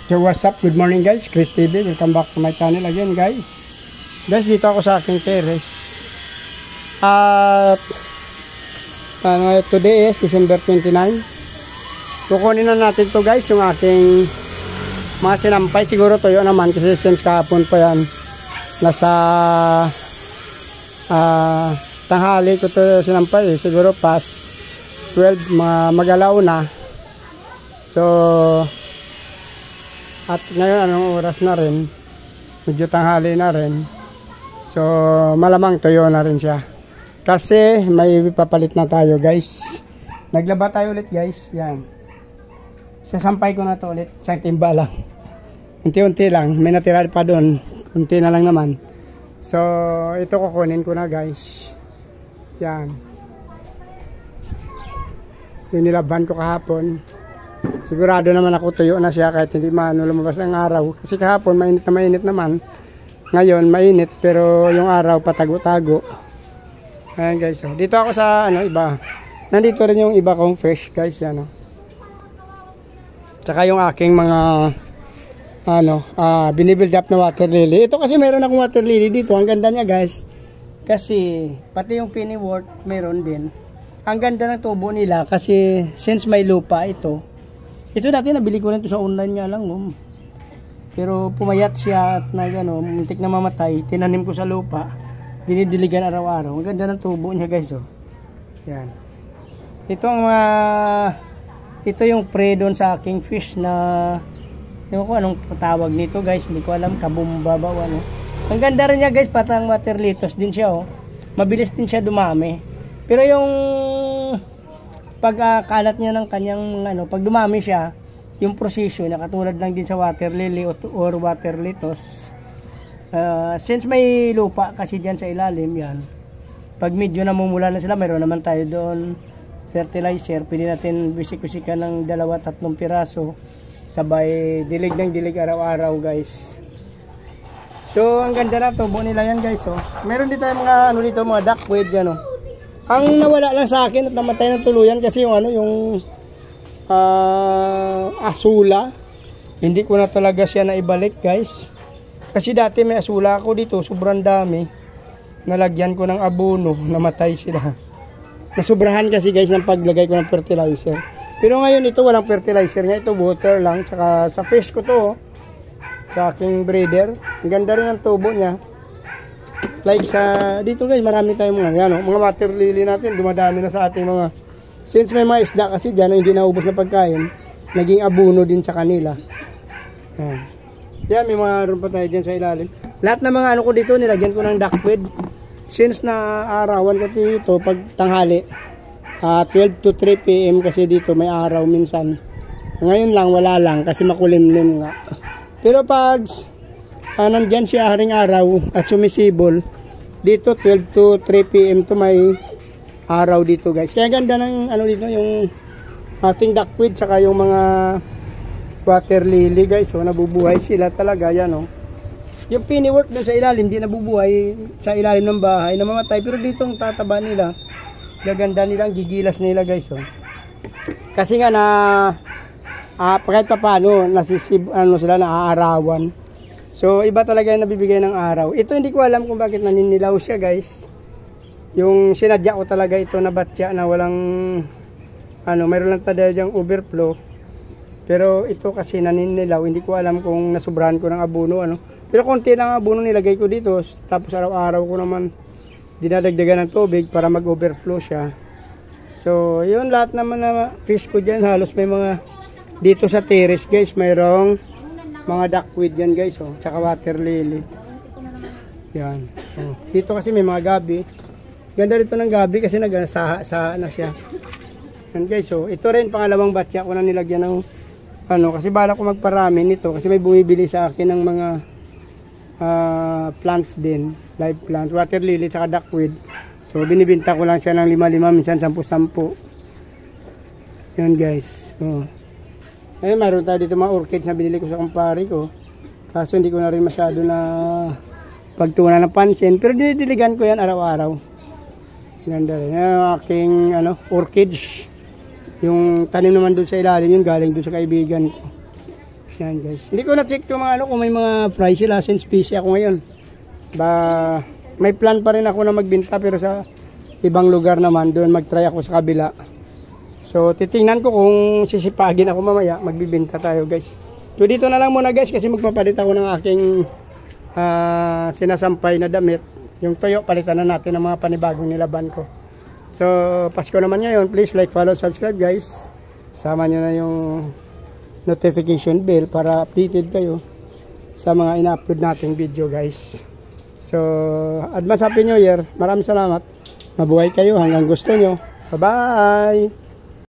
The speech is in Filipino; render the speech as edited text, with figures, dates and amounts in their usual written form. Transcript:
So what's up? Good morning guys, Chris TV. Welcome back to my channel again guys. Guys, dito ako sa aking terrace. At today is December 29. Kukunin na natin to guys, yung aking mga sinampay. Siguro toyo naman kasi since kahapon pa yan. Nasa tanghali ko to sinampay. Siguro past 12 magalaw na. So at ngayon anong oras na rin, medyo tanghali na rin, so malamang tuyo na rin siya kasi may papalit na tayo guys. Naglaba tayo ulit guys, yan, sasampay ko na to ulit, isang timba lang, unti-unti lang, may natira pa doon, unti na lang naman. So ito kukunin ko na guys, yan, yung nilaban ko kahapon. Sigurado naman ako tuyo na siya kahit hindi lumabas ang araw. Kasi kahapon mainit naman. Ngayon mainit pero yung araw patago-tago. Ayan guys. So, dito ako sa iba. Nandito rin yung iba kong fish guys. Yan, tsaka yung aking mga binibuild up na water lily. Ito kasi meron akong water lily dito. Ang ganda niya guys. Kasi pati yung pennywort meron din. Ang ganda ng tubo nila kasi since may lupa ito. Ito dati nabili ko lang ito sa online nga lang. Pero pumayat siya at muntik na mamatay. Tinanim ko sa lupa. Dinidiligan araw-araw. Ang ganda ng tubo niya guys. Yan. Ito ang ito yung pre doon sa aking fish na hindi ko anong tawag nito guys. Hindi ko alam. Kabumba ba o ano. Ang ganda rin niya guys. Patang water litos din siya. Mabilis din siya dumami. Pero yung pagkakalat niya ng kanyang pag dumami siya, yung prosesyo niya katulad lang din sa water lily or water litos. Since may lupa kasi diyan sa ilalim yan. Pag medyo namumula na sila, mayroon naman tayo doon fertilizer. Pwede natin bisik-bisikan ng 2-3 piraso. Sabay dilig ng dilig araw-araw guys. So ang ganda na tubo nila yan guys. Meron din tayong mga dito, mga duckweed yan. Ang nawala lang sa akin at namatay ng tuluyan kasi yung asula. Hindi ko na talaga siya naibalik guys. Kasi dati may asula ako dito, sobrang dami. Nalagyan ko ng abono, namatay sila. Nasubrahan kasi guys ng paglagay ko ng fertilizer. Pero ngayon ito walang fertilizer nga, ito water lang. Tsaka sa fish ko to, sa aking breeder. Ang ganda rin ang tubo niya. Like sa dito guys, marami tayong mga water lily natin, dumadami na sa ating mga, since may mga isda kasi diyan hindi naubos na pagkain, naging abono din sa kanila. Yan, may mga ron pa tayo diyan sa ilalim. Lahat ng mga ko dito nilagyan ko ng duckweed. Since na arawan ko dito pag tanghali, 12 to 3 PM kasi dito may araw minsan. Ngayon lang wala lang kasi makulimlim nga. Pero pag nandyan siya haring araw at sumisibol dito 12 to 3 PM to may araw dito guys. Kaya ganda ng dito yung ating duckweed saka yung mga water lily guys. Nabubuhay sila talaga yan. Yung pennywort doon sa ilalim hindi nabubuhay sa ilalim ng bahay, namamatay, pero dito ang tataba nila. Gaganda nila, ang gigilas nila guys. Kasi nga kahit pa paano sila naaarawan. So iba talaga yung nabibigay ng araw. Ito hindi ko alam kung bakit naninilaw siya guys. Yung sinadya ko talaga ito na batya na walang mayroon lang tayo dyang overflow. Pero ito kasi naninilaw, hindi ko alam kung nasubrahan ko ng abono Pero konti lang abono nilagay ko dito. Tapos araw-araw ko naman dinadagdagan ng tubig para mag-overflow siya. So yun, lahat naman na fish ko dyan halos may mga dito sa terrace guys, mayroong mga duckweed yan guys, tsaka water lily. Yan. Dito kasi may mga gabi. Ganda dito ng gabi kasi nagsaha na siya. Yan guys, ito rin pangalawang batya ko na nilagyan ng kasi bala ko magparami nito kasi may bumibili sa akin ng mga plants din, live plants, water lily tsaka duckweed. So binibenta ko lang siya ng 5-5, minsan 10-10. Yan guys. Ayun, mayroon tayo dito mga orchids na binili ko sa kumpare ko. Kaso hindi ko na rin masyado na pagtuunan ng pansin. Pero dinidiligan ko yan araw-araw. Ganda rin. Yung aking orchids. Yung tanim naman doon sa ilalim, yung galing doon sa kaibigan ko. Yan guys. Hindi ko na-check yung mga ano kung may mga fry sila since busy ako ngayon. May plan pa rin ako na magbenta pero sa ibang lugar naman doon mag-try ako sa kabila. So titingnan ko kung sisipagin ako mamaya, magbibenta tayo guys. So dito na lang muna guys kasi magpapalit ako ng aking sinasampay na damit. Yung toyo, palitan na natin ng mga panibagong nilaban ko. So Pasko naman ngayon, please like, follow, subscribe guys. Sama nyo na yung notification bell para updated kayo sa mga ina-upload nating video guys. So advance happy new year. Maraming salamat. Mabuhay kayo hanggang gusto nyo. Bye bye.